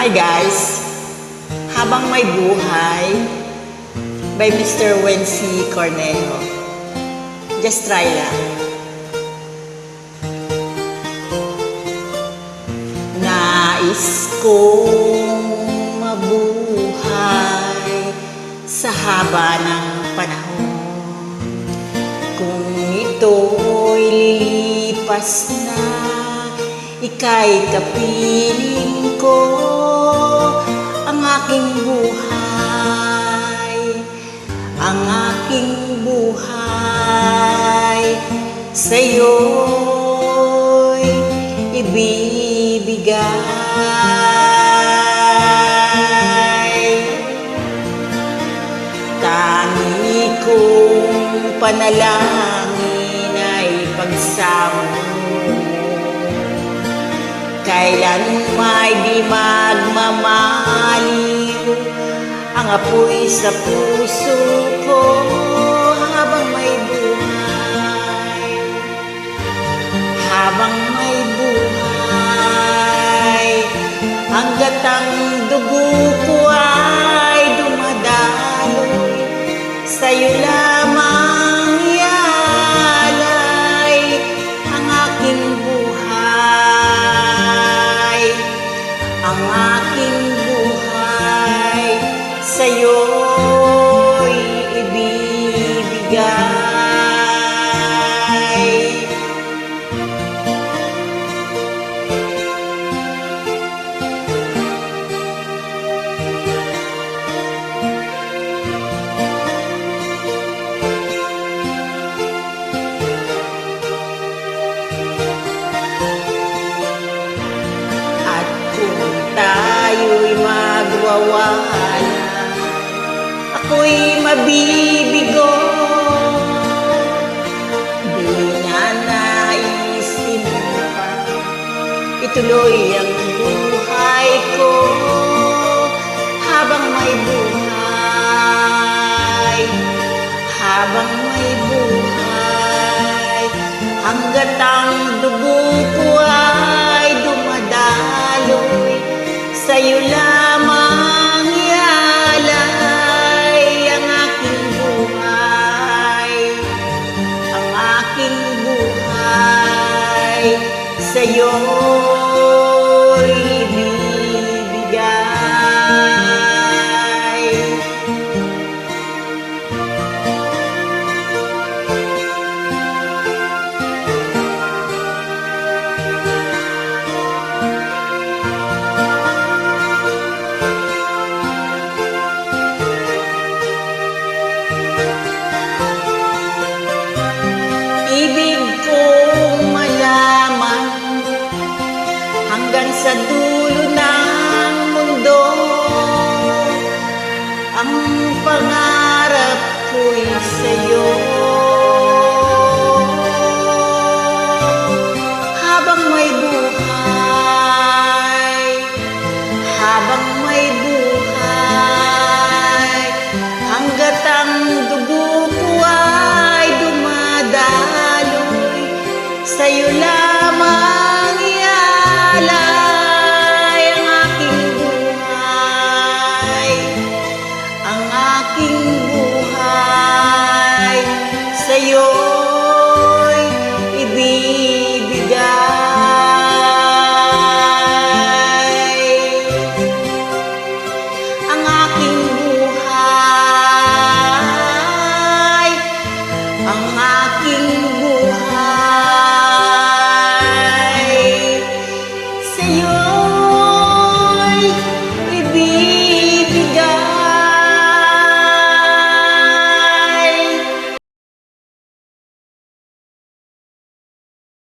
Hi guys! Habang May Buhay by Mr. Wency Cornejo. Just try lang. Nais kong mabuhay sa haba ng panahon. Kung ito'y lilipas na, ika'y kapiling ko. Ang aking buhay sa'yo'y ibibigay. Tangi kong panalangin ay pagsamo, kailan may di magmamaliw ang apoy sa puso ko. Habang may buhay, habang may buhay, hanggat ang dugo ko ay dumadaloy, sa'yo lamang ialay ang aking buhay, ang aking buhay sa'yo'y ibibigay. At kung tayo'y magwawala, ako'y mabibigo. Di na naisin pa ituloy ang